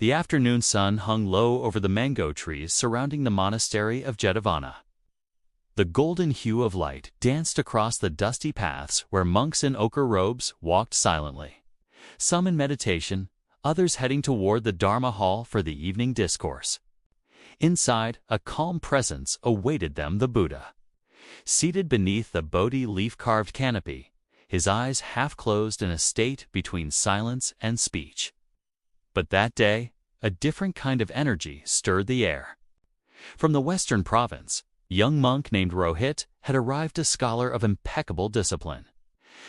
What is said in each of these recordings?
The afternoon sun hung low over the mango trees surrounding the monastery of Jetavana. The golden hue of light danced across the dusty paths where monks in ochre robes walked silently, some in meditation, others heading toward the Dharma hall for the evening discourse. Inside, a calm presence awaited them, the Buddha. Seated beneath the Bodhi leaf-carved canopy, his eyes half closed in a state between silence and speech. But that day, a different kind of energy stirred the air. From the western province, a young monk named Rohit had arrived, a scholar of impeccable discipline.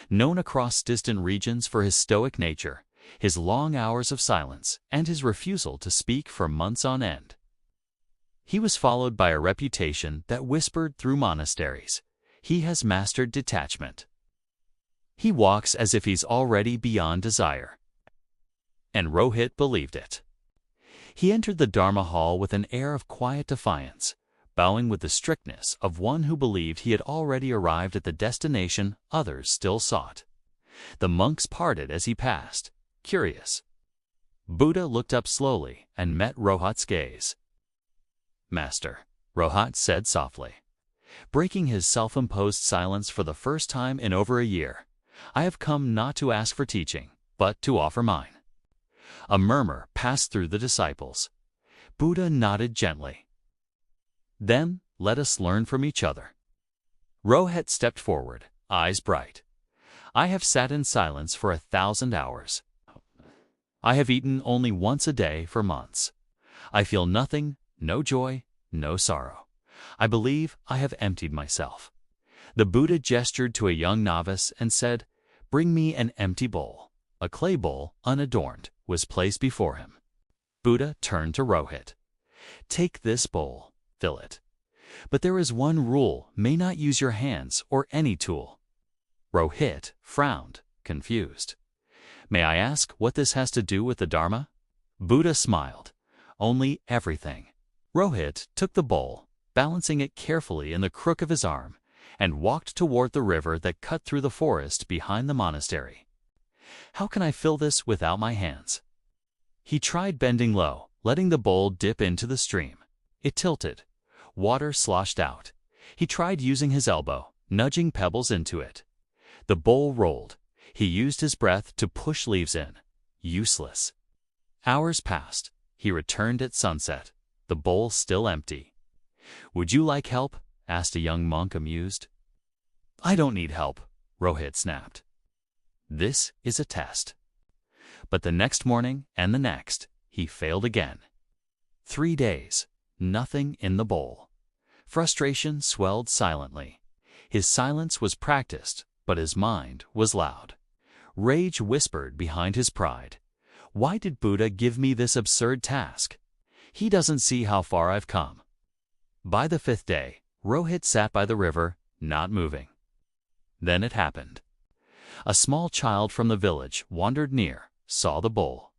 Known across distant regions for his stoic nature, his long hours of silence, and his refusal to speak for months on end. He was followed by a reputation that whispered through monasteries: he has mastered detachment. He walks as if he's already beyond desire. And Rohit believed it. He entered the Dharma hall with an air of quiet defiance, bowing with the strictness of one who believed he had already arrived at the destination others still sought. The monks parted as he passed, curious. Buddha looked up slowly and met Rohit's gaze. "Master," Rohit said softly, breaking his self-imposed silence for the first time in over a year, "I have come not to ask for teaching, but to offer mine." A murmur passed through the disciples. Buddha nodded gently. "Then let us learn from each other." Rohit stepped forward, eyes bright. "I have sat in silence for 1,000 hours. I have eaten only once a day for months. I feel nothing, no joy, no sorrow. I believe I have emptied myself." The Buddha gestured to a young novice and said, "Bring me an empty bowl." A clay bowl, unadorned, was placed before him. Buddha turned to Rohit. "Take this bowl, fill it. But there is one rule: may not use your hands or any tool." Rohit frowned, confused. "May I ask what this has to do with the Dharma?" Buddha smiled. "Only everything." Rohit took the bowl, balancing it carefully in the crook of his arm, and walked toward the river that cut through the forest behind the monastery. "How can I fill this without my hands?" He tried bending low, letting the bowl dip into the stream. It tilted. Water sloshed out. He tried using his elbow, nudging pebbles into it. The bowl rolled. He used his breath to push leaves in. Useless. Hours passed. He returned at sunset, the bowl still empty. "Would you like help?" asked a young monk, amused. "I don't need help," Rohit snapped. "This is a test." But the next morning and the next, he failed again. 3 days, nothing in the bowl. Frustration swelled silently. His silence was practiced, but his mind was loud. Rage whispered behind his pride. "Why did Buddha give me this absurd task? He doesn't see how far I've come." By the 5th day, Rohit sat by the river, not moving. Then it happened. A small child from the village wandered near, saw the bowl,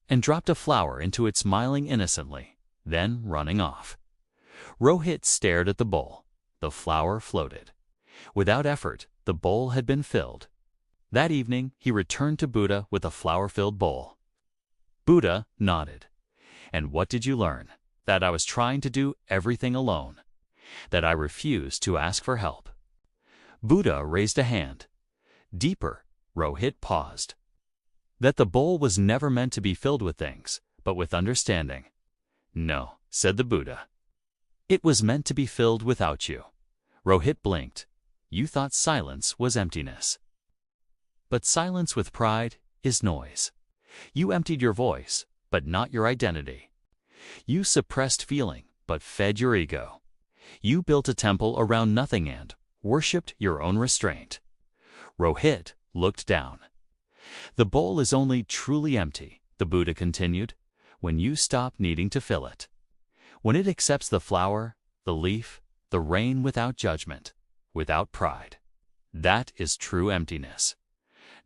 and dropped a flower into it, smiling innocently, then running off. Rohit stared at the bowl. The flower floated. Without effort, the bowl had been filled. That evening, he returned to Buddha with a flower-filled bowl. Buddha nodded. "And what did you learn?" "That I was trying to do everything alone. That I refused to ask for help." Buddha raised a hand. "Deeper." Rohit paused. "That the bowl was never meant to be filled with things, but with understanding." "No," said the Buddha. "It was meant to be filled without you." Rohit blinked. "You thought silence was emptiness." "But silence with pride is noise. You emptied your voice, but not your identity. You suppressed feeling, but fed your ego. You built a temple around nothing and worshipped your own restraint." Rohit looked down. "The bowl is only truly empty," the Buddha continued, "when you stop needing to fill it. When it accepts the flower, the leaf, the rain without judgment, without pride. That is true emptiness.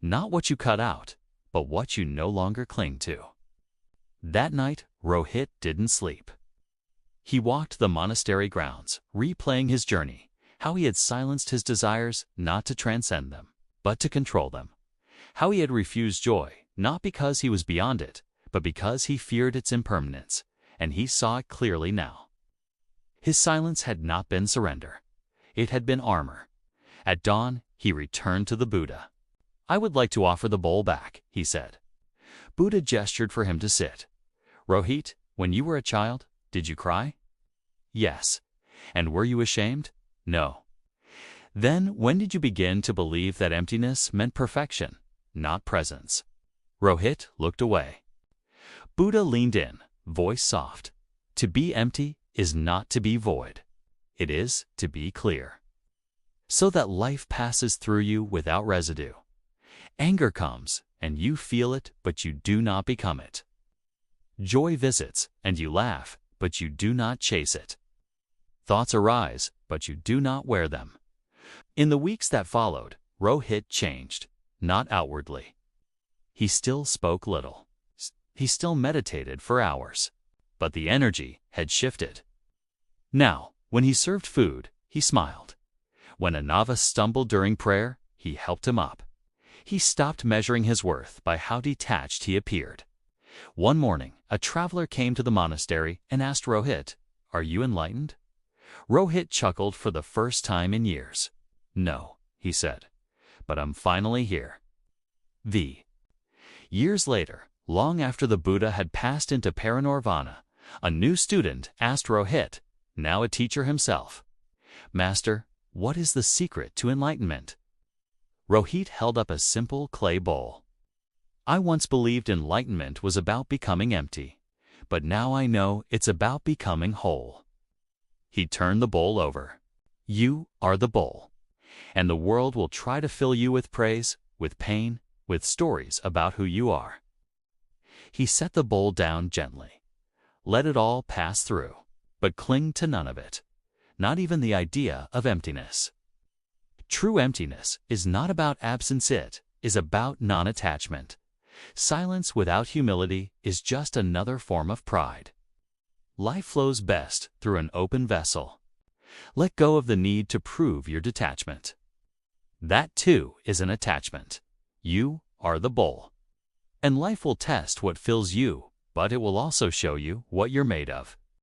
Not what you cut out, but what you no longer cling to." That night, Rohit didn't sleep. He walked the monastery grounds, replaying his journey, how he had silenced his desires not to transcend them, but to control them. How he had refused joy, not because he was beyond it, but because he feared its impermanence, and he saw it clearly now. His silence had not been surrender. It had been armor. At dawn, he returned to the Buddha. "I would like to offer the bowl back," he said. Buddha gestured for him to sit. "Rohit, when you were a child, did you cry?" "Yes." "And were you ashamed?" "No." "Then when did you begin to believe that emptiness meant perfection, not presence?" Rohit looked away. Buddha leaned in, voice soft. "To be empty is not to be void. It is to be clear. So that life passes through you without residue. Anger comes, and you feel it, but you do not become it. Joy visits, and you laugh, but you do not chase it. Thoughts arise, but you do not wear them." In the weeks that followed, Rohit changed, not outwardly. He still spoke little. He still meditated for hours. But the energy had shifted. Now, when he served food, he smiled. When a novice stumbled during prayer, he helped him up. He stopped measuring his worth by how detached he appeared. One morning, a traveler came to the monastery and asked Rohit, "Are you enlightened?" Rohit chuckled for the first time in years. "No," he said, "but I'm finally here." Years later, long after the Buddha had passed into parinirvana, a new student asked Rohit, now a teacher himself, "Master, what is the secret to enlightenment?" Rohit held up a simple clay bowl. "I once believed enlightenment was about becoming empty, but now I know it's about becoming whole." He turned the bowl over. "You are the bowl, and the world will try to fill you with praise, with pain, with stories about who you are." He set the bowl down gently. "Let it all pass through, but cling to none of it, not even the idea of emptiness. True emptiness is not about absence, it is about non-attachment. Silence without humility is just another form of pride. Life flows best through an open vessel. Let go of the need to prove your detachment. That too is an attachment. You are the bowl. And life will test what fills you, but it will also show you what you're made of.